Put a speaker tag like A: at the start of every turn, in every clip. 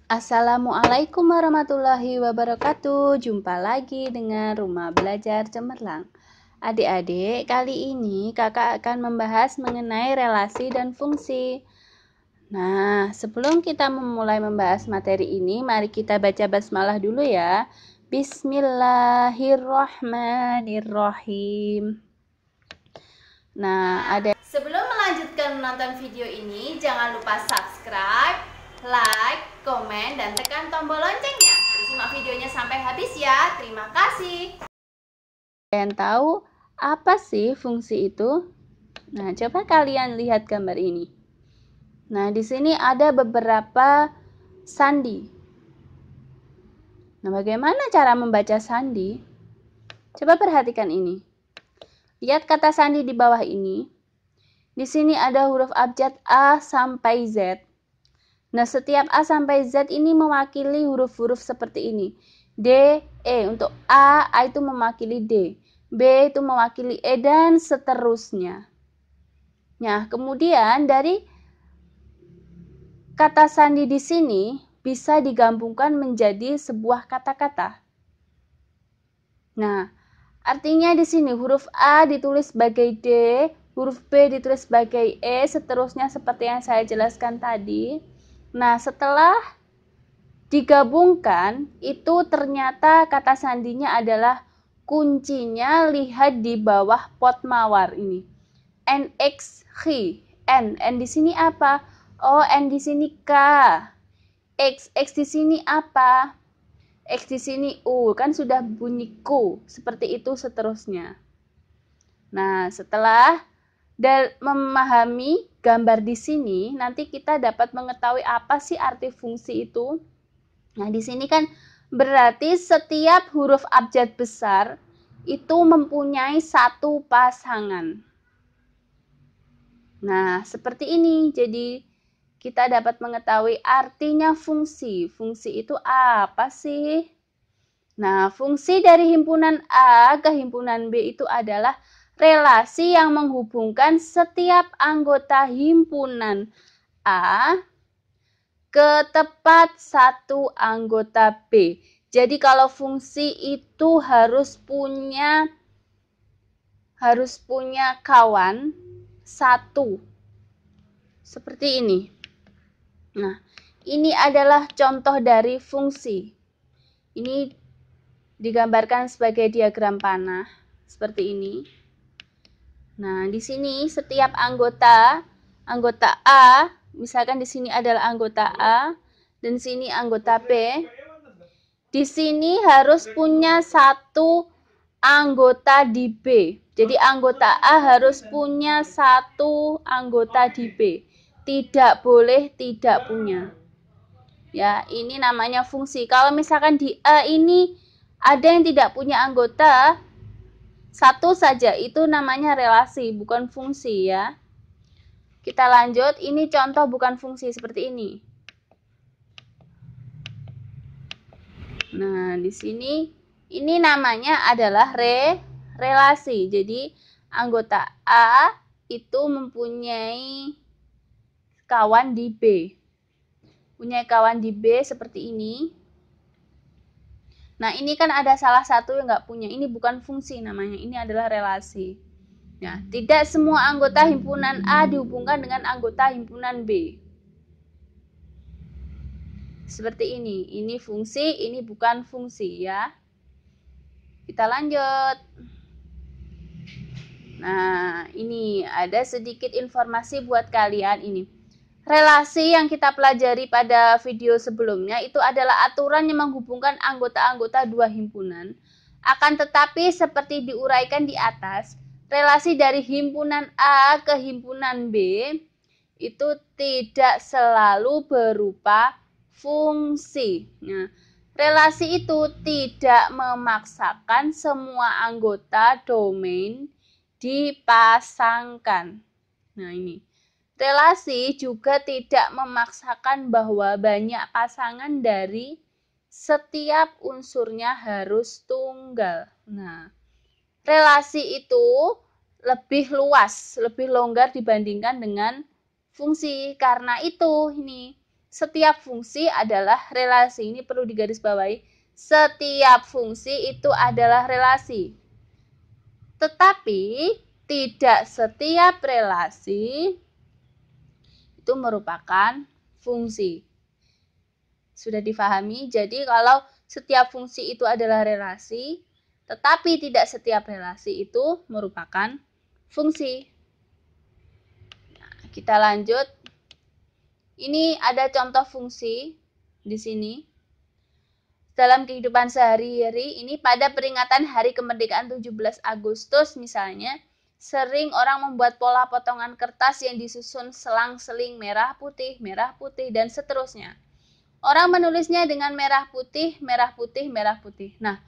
A: Assalamualaikum warahmatullahi wabarakatuh. Jumpa lagi dengan Rumah Belajar Cemerlang. Adik-adik, kali ini kakak akan membahas mengenai relasi dan fungsi. Nah, sebelum kita memulai membahas materi ini, mari kita baca basmalah dulu ya. Bismillahirrahmanirrahim. Sebelum melanjutkan menonton video ini, jangan lupa subscribe, like, komen, dan tekan tombol loncengnya. Simak videonya sampai habis ya. Terima kasih. Kalian tahu apa sih fungsi itu? Nah, coba kalian lihat gambar ini. Nah, di sini ada beberapa sandi. Nah, bagaimana cara membaca sandi? Coba perhatikan ini. Lihat kata sandi di bawah ini. Di sini ada huruf abjad A sampai Z. Nah, setiap A sampai Z ini mewakili huruf-huruf seperti ini. D, E. Untuk A itu mewakili D. B itu mewakili E dan seterusnya. Nah, kemudian dari kata sandi di sini bisa digabungkan menjadi sebuah kata-kata. Nah, artinya di sini huruf A ditulis sebagai D, huruf B ditulis sebagai E, seterusnya seperti yang saya jelaskan tadi. Nah, setelah digabungkan, itu ternyata kata sandinya adalah kuncinya, lihat di bawah pot mawar ini. NX, N di sini apa? Oh, N di sini K. X di sini apa? X di sini U, kan sudah bunyi ku, seperti itu seterusnya. Nah, setelah memahami gambar di sini, nanti kita dapat mengetahui apa sih arti fungsi itu. Nah, di sini kan berarti setiap huruf abjad besar itu mempunyai satu pasangan. Nah, seperti ini. Jadi, kita dapat mengetahui artinya fungsi. Fungsi itu apa sih? Nah, fungsi dari himpunan A ke himpunan B itu adalah relasi yang menghubungkan setiap anggota himpunan A ke tepat satu anggota B. Jadi kalau fungsi itu harus punya kawan satu. Seperti ini. Nah, ini adalah contoh dari fungsi. Ini digambarkan sebagai diagram panah seperti ini. Nah, di sini setiap anggota A, misalkan di sini adalah anggota A dan di sini anggota B. Di sini harus punya satu anggota di B. Jadi anggota A harus punya satu anggota di B. Tidak boleh tidak punya. Ya, ini namanya fungsi. Kalau misalkan di A ini ada yang tidak punya anggota, satu saja, itu namanya relasi, bukan fungsi ya. Kita lanjut, ini contoh bukan fungsi seperti ini. Nah, di sini ini namanya adalah relasi. Jadi, anggota A itu mempunyai kawan di B. Punya kawan di B seperti ini. Nah, ini kan ada salah satu yang nggak punya. Ini bukan fungsi namanya, ini adalah relasi. Nah, tidak semua anggota himpunan A dihubungkan dengan anggota himpunan B. Seperti ini fungsi, ini bukan fungsi ya. Kita lanjut. Nah, ini ada sedikit informasi buat kalian ini. Relasi yang kita pelajari pada video sebelumnya itu adalah aturan yang menghubungkan anggota-anggota dua himpunan. Akan tetapi seperti diuraikan di atas, relasi dari himpunan A ke himpunan B itu tidak selalu berupa fungsi. Nah, relasi itu tidak memaksakan semua anggota domain dipasangkan. Nah, ini. Relasi juga tidak memaksakan bahwa banyak pasangan dari setiap unsurnya harus tunggal. Nah, relasi itu lebih luas, lebih longgar dibandingkan dengan fungsi. Karena itu, ini setiap fungsi adalah relasi. Ini perlu digarisbawahi. Setiap fungsi itu adalah relasi. Tetapi tidak setiap relasi itu merupakan fungsi. Sudah difahami? Jadi kalau setiap fungsi itu adalah relasi, tetapi tidak setiap relasi itu merupakan fungsi. Nah, kita lanjut. Ini ada contoh fungsi di sini. Dalam kehidupan sehari-hari ini pada peringatan Hari Kemerdekaan 17 Agustus misalnya, sering orang membuat pola potongan kertas yang disusun selang-seling merah putih, dan seterusnya. Orang menulisnya dengan merah putih, merah putih, merah putih. Nah,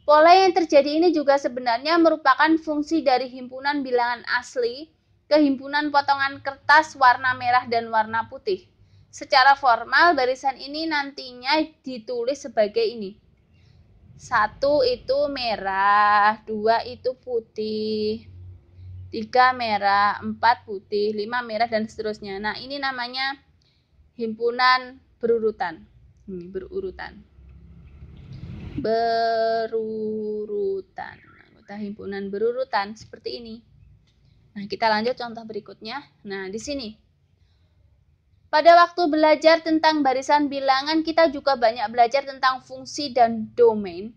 A: pola yang terjadi ini juga sebenarnya merupakan fungsi dari himpunan bilangan asli ke himpunan potongan kertas warna merah dan warna putih. Secara formal, barisan ini nantinya ditulis sebagai ini. 1 itu merah, 2 itu putih, 3 merah, 4 putih, 5 merah, dan seterusnya. Nah, ini namanya himpunan berurutan. Ini berurutan. Berurutan. Anggota himpunan berurutan seperti ini. Nah, kita lanjut contoh berikutnya. Nah, di sini. Pada waktu belajar tentang barisan bilangan, kita juga banyak belajar tentang fungsi dan domain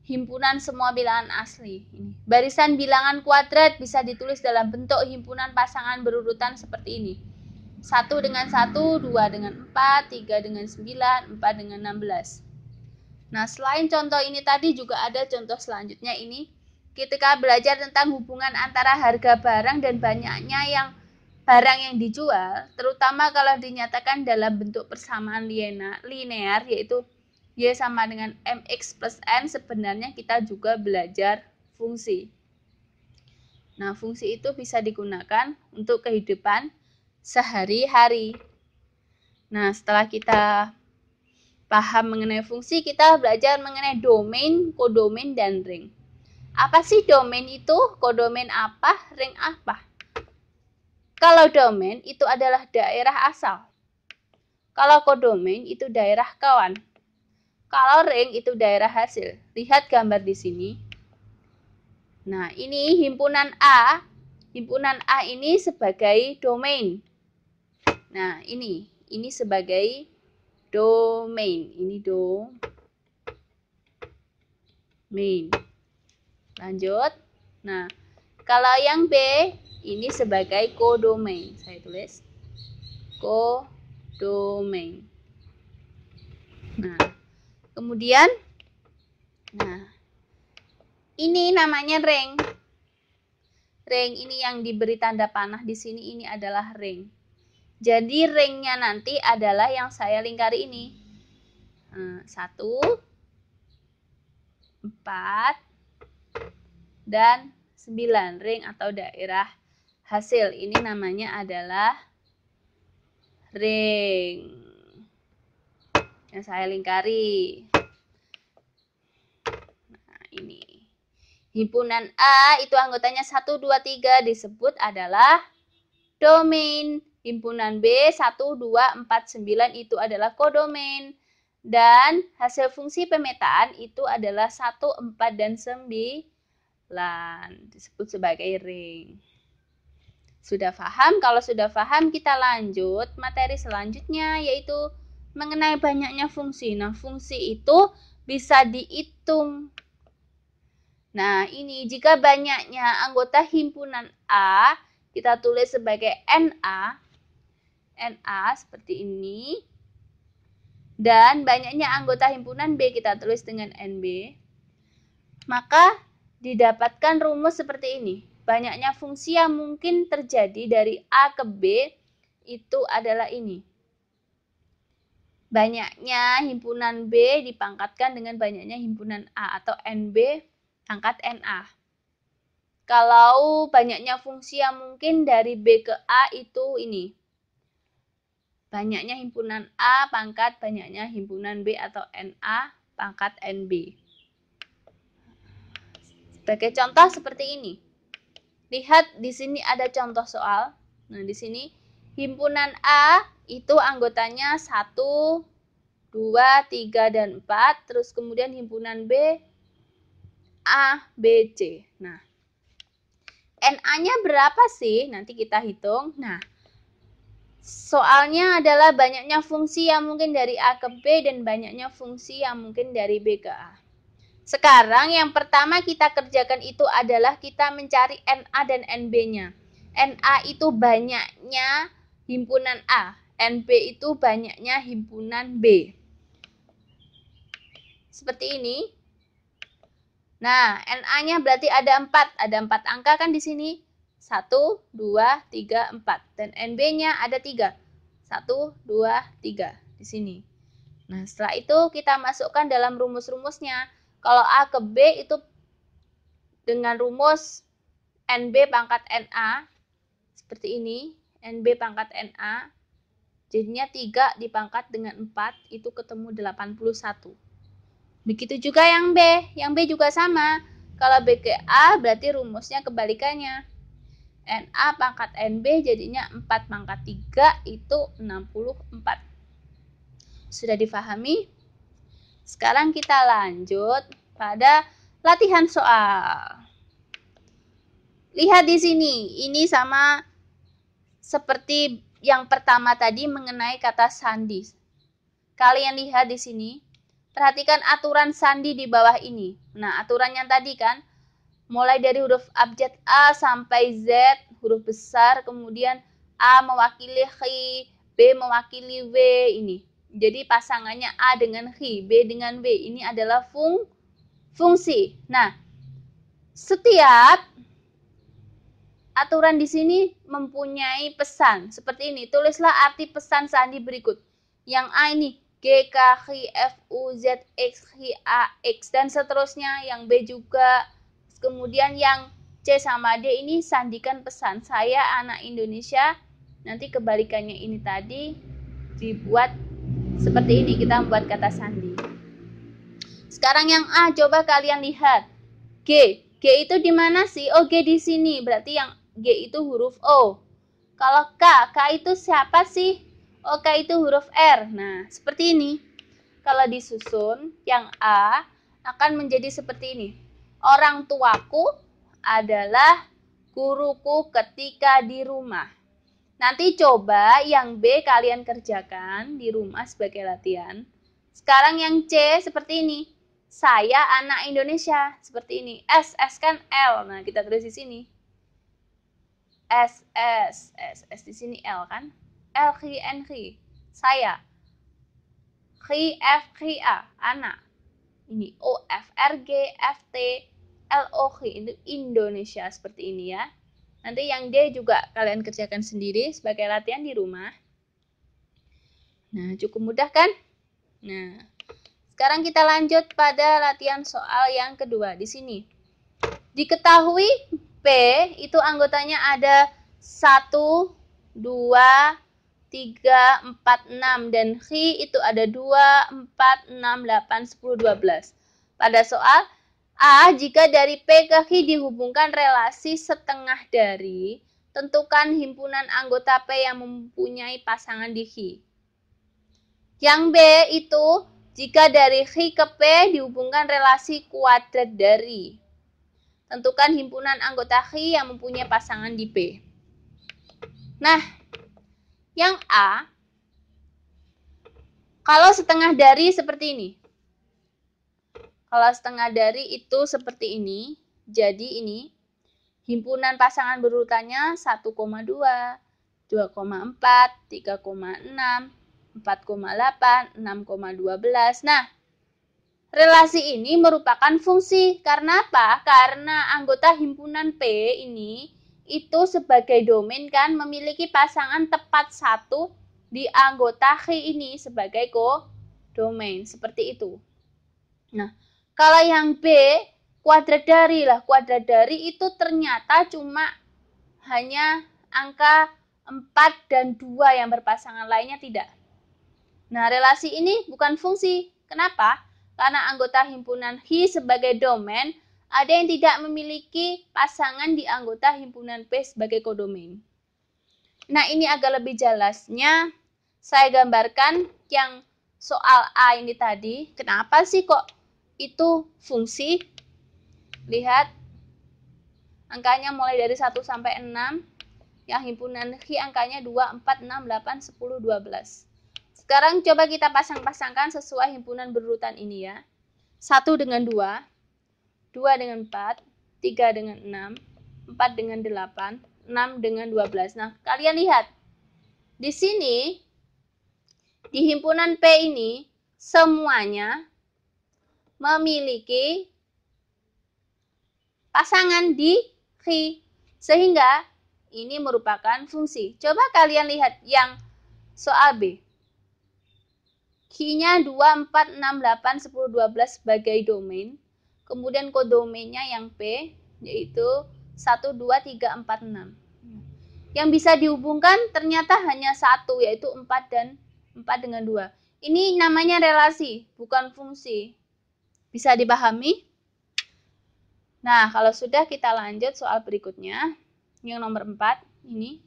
A: himpunan semua bilangan asli. Ini. Barisan bilangan kuadrat bisa ditulis dalam bentuk himpunan pasangan berurutan seperti ini. 1 dengan 1, 2 dengan 4, 3 dengan 9, 4 dengan 16. Nah, selain contoh ini tadi juga ada contoh selanjutnya ini. Ketika belajar tentang hubungan antara harga barang dan banyaknya barang yang dijual, terutama kalau dinyatakan dalam bentuk persamaan linear, yaitu Y sama dengan MX plus N, sebenarnya kita juga belajar fungsi. Nah, fungsi itu bisa digunakan untuk kehidupan sehari-hari. Nah, setelah kita paham mengenai fungsi, kita belajar mengenai domain, kodomain, dan ring. Apa sih domain itu? Kodomain apa? Ring apa? Kalau domain itu adalah daerah asal. Kalau kodomain itu daerah kawan. Kalau ring itu daerah hasil. Lihat gambar di sini. Nah, ini himpunan A. Himpunan A ini sebagai domain. Nah, ini sebagai domain. Ini domain. Lanjut. Nah, kalau yang B ini sebagai kodomain. Saya tulis kodomain. Nah, kemudian ini namanya ring. Ring ini yang diberi tanda panah di sini, ini adalah ring. Jadi ringnya nanti adalah yang saya lingkari ini. 1, 4, dan 9. Ring atau daerah hasil. Ini namanya adalah ring yang saya lingkari. Nah, ini. Himpunan A itu anggotanya 1, 2, 3 disebut adalah domain. Himpunan B 1, 2, 4, 9 itu adalah kodomain. Dan hasil fungsi pemetaan itu adalah 1, 4, dan 9 disebut sebagai ring. Sudah paham? Kalau sudah paham, kita lanjut materi selanjutnya, yaitu mengenai banyaknya fungsi. Nah, fungsi itu bisa dihitung. Nah, ini jika banyaknya anggota himpunan A, kita tulis sebagai NA. NA seperti ini. Dan banyaknya anggota himpunan B kita tulis dengan NB. Maka didapatkan rumus seperti ini. Banyaknya fungsi yang mungkin terjadi dari A ke B itu adalah ini. Banyaknya himpunan B dipangkatkan dengan banyaknya himpunan A atau NB pangkat NA. Kalau banyaknya fungsi yang mungkin dari B ke A itu ini. Banyaknya himpunan A pangkat banyaknya himpunan B atau NA pangkat NB. Sebagai contoh seperti ini. Lihat di sini ada contoh soal. Nah, di sini himpunan A itu anggotanya 1, 2, 3, dan 4. Terus kemudian himpunan B, A, B, C. Nah, NA-nya berapa sih? Nanti kita hitung. Nah, soalnya adalah banyaknya fungsi yang mungkin dari A ke B dan banyaknya fungsi yang mungkin dari B ke A. Sekarang yang pertama kita kerjakan itu adalah kita mencari NA dan NB-nya. NA itu banyaknya himpunan A, NB itu banyaknya himpunan B. Seperti ini. Nah, NA-nya berarti ada 4. Ada 4 angka kan di sini. 1, 2, 3, 4. Dan NB-nya ada 3. 1, 2, 3 di sini. Nah, setelah itu kita masukkan dalam rumus-rumusnya. Kalau A ke B itu dengan rumus NB pangkat NA. Seperti ini. NB pangkat NA. Jadinya 3 dipangkat dengan 4. Itu ketemu 81. Begitu juga yang B. Yang B juga sama. Kalau B ke A berarti rumusnya kebalikannya. NA pangkat NB jadinya 4 pangkat 3 itu 64. Sudah difahami? Sekarang kita lanjut pada latihan soal. Lihat di sini. Ini sama seperti yang pertama tadi mengenai kata sandi. Kalian lihat di sini. Perhatikan aturan sandi di bawah ini. Nah, aturannya tadi kan, mulai dari huruf abjad A sampai Z, huruf besar, kemudian A mewakili Hi, B mewakili W ini. Jadi pasangannya A dengan Hi, B dengan W. Ini adalah fungsi. Nah, setiap aturan di sini mempunyai pesan. Seperti ini, tulislah arti pesan sandi berikut. Yang A ini, G, K, H, F, U, Z, X, H, A, X, dan seterusnya. Yang B juga. Kemudian yang C sama D ini sandikan pesan. Saya anak Indonesia. Nanti kebalikannya ini tadi dibuat seperti ini. Kita membuat kata sandi. Sekarang yang A, coba kalian lihat. G. G itu di mana sih? Oh, G di sini. Berarti yang G itu huruf O. Kalau K, K itu siapa sih? Oh, K itu huruf R. Nah, seperti ini. Kalau disusun, yang A akan menjadi seperti ini. Orang tuaku adalah guruku ketika di rumah. Nanti coba yang B kalian kerjakan di rumah sebagai latihan. Sekarang yang C seperti ini. Saya anak Indonesia. Seperti ini. S kan L. Nah, kita tulis di sini. S di sini L kan? L, H, N, H. Saya. H, F, H, A. Anak. Ini O, F, R, G, F, T, L, O, H. Itu Indonesia. Seperti ini ya. Nanti yang D juga kalian kerjakan sendiri sebagai latihan di rumah. Nah, cukup mudah kan? Nah, sekarang kita lanjut pada latihan soal yang kedua di sini. Diketahui P itu anggotanya ada 1, 2, 3, 4, 6. Dan H itu ada 2, 4, 6, 8, 10, 12. Pada soal A, jika dari P ke H dihubungkan relasi setengah dari, tentukan himpunan anggota P yang mempunyai pasangan di H. Yang B itu, jika dari H ke P dihubungkan relasi kuadrat dari, tentukan himpunan anggota H yang mempunyai pasangan di P. Nah, yang A, kalau setengah dari seperti ini. Kalau setengah dari itu seperti ini. Jadi ini himpunan pasangan berurutannya 1,2, 2,4, 3,6, 4,8, 6,12. Nah, relasi ini merupakan fungsi. Karena apa? Karena anggota himpunan P ini itu sebagai domain kan memiliki pasangan tepat 1 di anggota H ini sebagai kodomain. Seperti itu. Nah, kalau yang B, kuadrat dari lah. Kuadrat dari itu ternyata cuma hanya angka 4 dan 2 yang berpasangan, lainnya tidak. Nah, relasi ini bukan fungsi. Kenapa? Karena anggota himpunan H sebagai domain, ada yang tidak memiliki pasangan di anggota himpunan P sebagai kodomain. Nah, ini agak lebih jelasnya. saya gambarkan yang soal A ini tadi. Kenapa sih kok itu fungsi? Lihat, angkanya mulai dari 1 sampai 6. Yang himpunan Hi angkanya 2, 4, 6, 8, 10, 12. Sekarang coba kita pasang-pasangkan sesuai himpunan berurutan ini ya. 1 dengan 2, 2 dengan 4, 3 dengan 6, 4 dengan 8, 6 dengan 12. Nah, kalian lihat. Di sini, di himpunan P ini, semuanya memiliki pasangan di Hi. Sehingga ini merupakan fungsi. Coba kalian lihat yang soal B. Hi-nya 2, 4, 6, 8, 10, 12 sebagai domain. Kemudian kodomainnya yang P, yaitu 1, 2, 3, 4, 6. Yang bisa dihubungkan ternyata hanya 1, yaitu 4 dan 4 dengan 2. Ini namanya relasi, bukan fungsi. Bisa dipahami? Nah, kalau sudah kita lanjut soal berikutnya. Yang nomor 4 ini.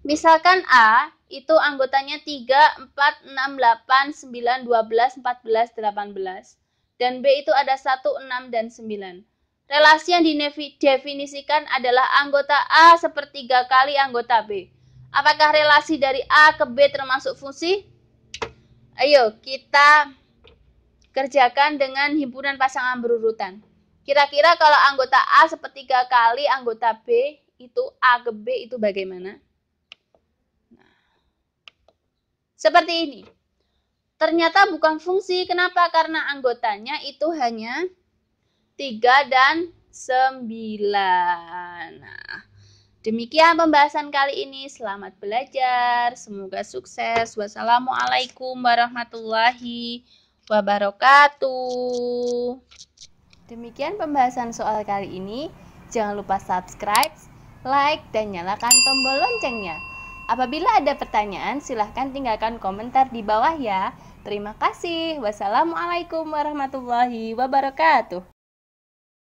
A: Misalkan A itu anggotanya 3, 4, 6, 8, 9, 12, 14, 18. Dan B itu ada 1, 6, dan 9. Relasi yang didefinisikan adalah anggota A sepertiga kali anggota B. Apakah relasi dari A ke B termasuk fungsi? Ayo kita kerjakan dengan himpunan pasangan berurutan. Kira-kira kalau anggota A sepertiga kali anggota B, itu A ke B itu bagaimana? Nah, seperti ini. Ternyata bukan fungsi. Kenapa? Karena anggotanya itu hanya 3 dan 9. Nah, demikian pembahasan kali ini. Selamat belajar. Semoga sukses. Wassalamualaikum warahmatullahi wabarakatuh. Demikian pembahasan soal kali ini. Jangan lupa subscribe, like, dan nyalakan tombol loncengnya. Apabila ada pertanyaan, silahkan tinggalkan komentar di bawah ya. Terima kasih. Wassalamualaikum warahmatullahi wabarakatuh.